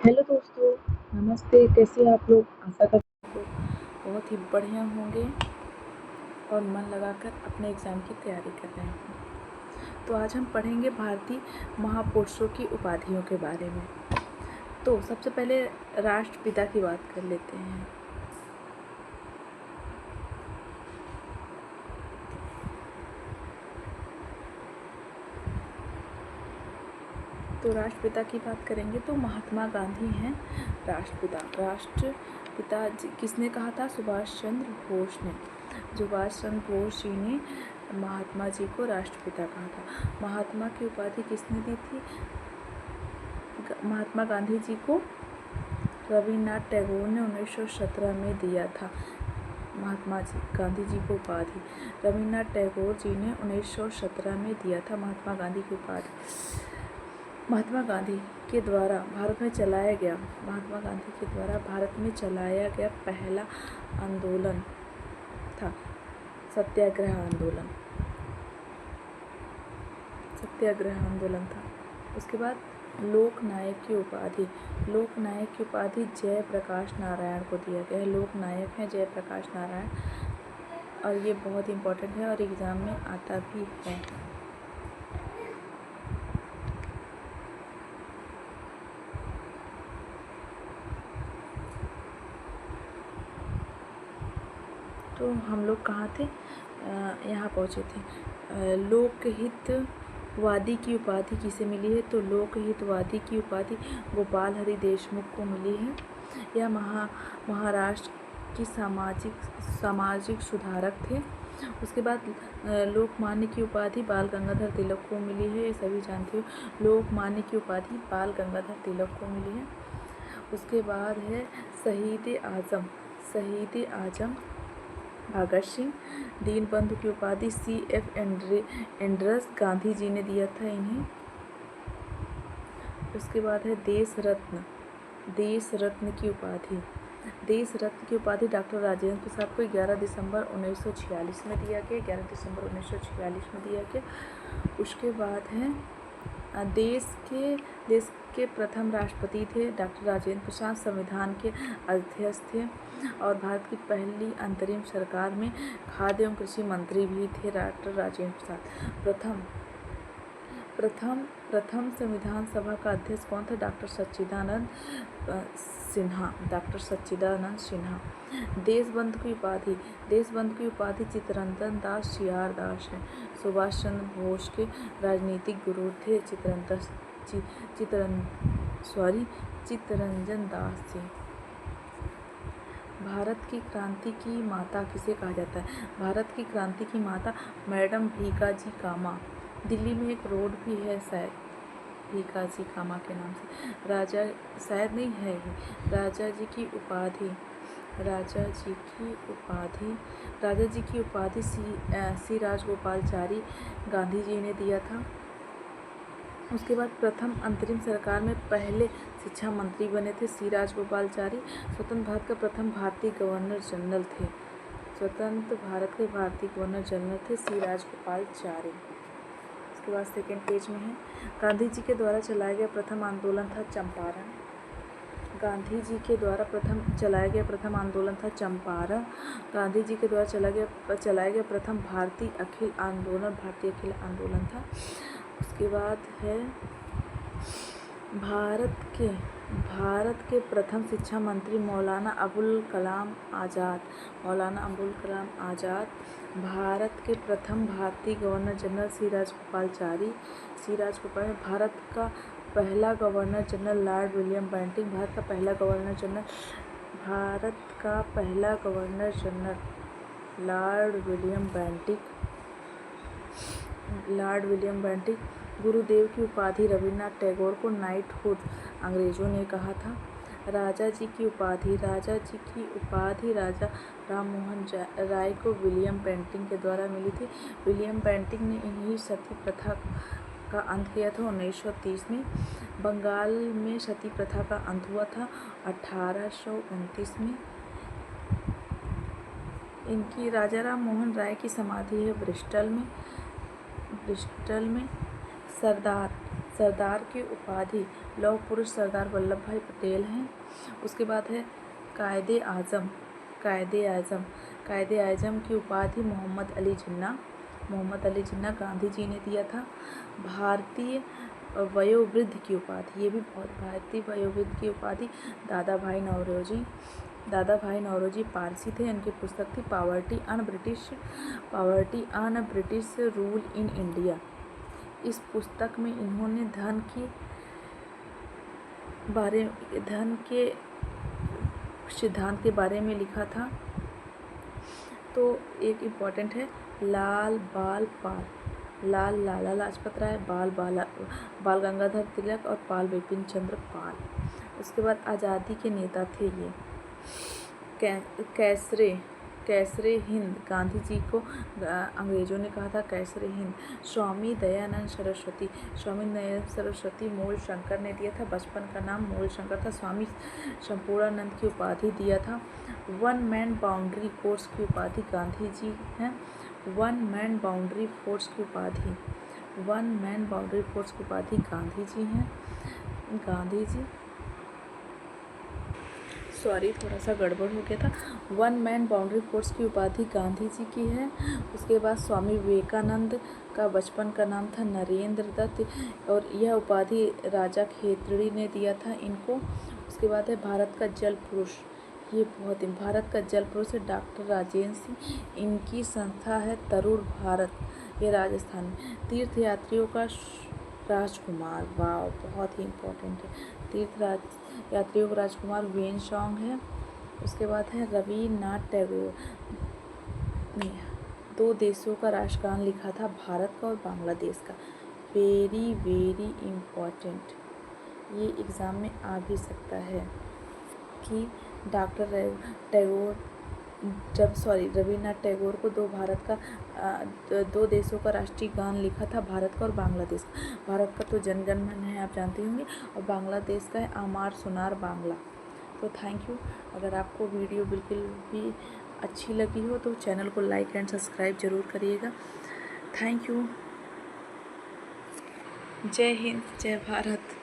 Hello दोस्तों, नमस्ते। कैसे हैं आप लोग? आशा करते हैं आप लोग बहुत ही बढ़िया होंगे और मन लगाकर अपने एग्ज़ाम की तैयारी कर रहे हैं। तो आज हम पढ़ेंगे भारतीय महापुरुषों की उपाधियों के बारे में। तो सबसे पहले राष्ट्रपिता की बात कर लेते हैं। तो राष्ट्रपिता की बात करेंगे तो महात्मा गांधी हैं राष्ट्रपिता। राष्ट्रपिता किसने कहा था? सुभाष चंद्र बोस ने। सुभाष चंद्र बोस जी ने महात्मा जी को राष्ट्रपिता कहा था। महात्मा की उपाधि किसने दी थी? महात्मा गांधी जी को रविन्द्रनाथ टैगोर ने 1917 में दिया था। महात्मा गांधी जी को उपाधि रविन्द्रनाथ टैगोर जी ने 1917 में दिया था महात्मा गांधी की उपाधि। महात्मा गांधी के द्वारा भारत में चलाया गया पहला आंदोलन था सत्याग्रह आंदोलन था। उसके बाद लोकनायक की उपाधि जयप्रकाश नारायण को दिया गया है। लोकनायक हैं जयप्रकाश नारायण, और ये बहुत इम्पोर्टेंट है और एग्ज़ाम में आता भी है। तो हम लोग कहाँ थे? यहाँ पहुँचे थे। लोकहितवादी की उपाधि किसे मिली है? तो लोकहितवादी की उपाधि गोपाल हरि देशमुख को मिली है। यह महाराष्ट्र की सामाजिक सुधारक थे। उसके बाद लोकमान्य की उपाधि बाल गंगाधर तिलक को मिली है। ये सभी जानते हो, लोकमान्य की उपाधि बाल गंगाधर तिलक को मिली है। उसके बाद है शहीद आजम भगत सिंह। दीनबंधु की उपाधि C.F. एंड्रस गांधी जी ने दिया था इन्हें। उसके बाद है देश रत्न की उपाधि डॉक्टर राजेंद्र प्रसाद को 11 दिसंबर 1946 में दिया गया। उसके बाद है देश के प्रथम राष्ट्रपति थे डॉक्टर राजेंद्र प्रसाद। संविधान के अध्यक्ष थे और भारत की पहली अंतरिम सरकार में खाद्य एवं कृषि मंत्री भी थे डॉक्टर राजेंद्र प्रसाद। प्रथम संविधान सभा का अध्यक्ष कौन था? डॉक्टर सच्चिदानंद सिन्हा। देशबंधु की उपाधि चित्तरंजन दास सीआर दास है। सुभाष चंद्र बोस के राजनीतिक गुरु थे चित्तरंजन दास जी। भारत की क्रांति की माता किसे कहा जाता है? भारत की क्रांति की माता मैडम भीकाजी कामा। दिल्ली में एक रोड भी है शायद भीकाजी कामा के नाम से। राजा जी की उपाधि सी राजगोपालचारी गांधी जी ने दिया था। उसके बाद प्रथम अंतरिम सरकार में पहले शिक्षा मंत्री बने थे सी राजगोपालचारी। स्वतंत्र भारत के प्रथम भारतीय गवर्नर जनरल थे सी राजगोपालचारी। उसके बाद सेकेंड पेज में है गांधी जी के द्वारा चलाया गया प्रथम आंदोलन था चंपारण। गांधी जी के द्वारा चलाया गया प्रथम आंदोलन था चंपारण। गांधी जी के द्वारा चलाया गया प्रथम भारतीय अखिल आंदोलन था। उसके बाद है भारत के प्रथम शिक्षा मंत्री मौलाना अबुल कलाम आज़ाद। भारत के प्रथम भारतीय गवर्नर जनरल सी राजगोपालचारी। भारत का पहला governor general Lord William Bentinck. Bharat का पहला governor general Lord William Bentinck. गुरुदेव की उपाधि रविन्द्रनाथ टैगोर को नाइटहुड अंग्रेजों ने कहा था। राजा जी की उपाधि राजा राम मोहन राय को विलियम बेंटिक के द्वारा मिली थी। विलियम बेंटिक ने इन्हीं सती प्रथा का अंत किया था 1930 में। बंगाल में सती प्रथा का अंत हुआ था 1829 में। इनकी राजा राम मोहन राय की समाधि है ब्रिस्टल में। सरदार की उपाधि लौह पुरुष सरदार वल्लभ भाई पटेल हैं। उसके बाद है कायदे आज़म। कायदे आज़म की उपाधि मोहम्मद अली जिन्ना गांधी जी ने दिया था। भारतीय वयोवृद्ध की उपाधि, ये भी बहुत, भारतीय वयोवृद्ध की उपाधि दादा भाई नौरोजी पारसी थे। इनकी पुस्तक थी poverty un British rule in India. इस पुस्तक में इन्होंने धन के सिद्धांत के बारे में लिखा था। तो एक इम्पॉर्टेंट है लाला लाजपत राय, बाल गंगाधर तिलक और पाल बिपिन चंद्र पाल। उसके बाद आज़ादी के नेता थे ये कैसरे हिंद, गांधी जी को अंग्रेजों ने कहा था कैसरे हिंद। स्वामी दयानंद सरस्वती मूल शंकर ने दिया था, बचपन का नाम मूल शंकर था। स्वामी संपूर्णानंद की उपाधि दिया था। वन मैन बाउंड्री फोर्स की उपाधि गांधी जी हैं। वन मैन बाउंड्री फोर्स की उपाधि गांधी जी हैं। सॉरी, थोड़ा सा गड़बड़ हो गया था। वन मैन बाउंड्री फोर्स की उपाधि गांधी जी की है। उसके बाद स्वामी विवेकानंद का बचपन का नाम था नरेंद्र दत्त और यह उपाधि राजा खेतड़ी ने दिया था इनको। उसके बाद है भारत का जल पुरुष, ये बहुत ही, भारत का जल पुरुष है डॉक्टर राजेंद्र सिंह। इनकी संस्था है तरुण भारत, ये राजस्थान में। तीर्थयात्रियों का राजकुमार, वाह, बहुत ही इम्पोर्टेंट है। तीर्थयात्रियों का राजकुमार वेन सॉन्ग है। उसके बाद है रविन्द्रनाथ टैगोर ने 2 देशों का राष्ट्रगान लिखा था, भारत का और बांग्लादेश का। वेरी वेरी इम्पोर्टेंट, ये एग्ज़ाम में आ भी सकता है कि रविन्द्रनाथ टैगोर को 2 देशों का राष्ट्रीय गान लिखा था, भारत का और बांग्लादेश का। भारत का तो जनगण मन है, आप जानते होंगे, और बांग्लादेश का है आमार सोनार बांग्ला। तो थैंक यू। अगर आपको वीडियो बिल्कुल भी अच्छी लगी हो तो चैनल को लाइक एंड सब्सक्राइब ज़रूर करिएगा। Thank you. जय हिंद, जय भारत।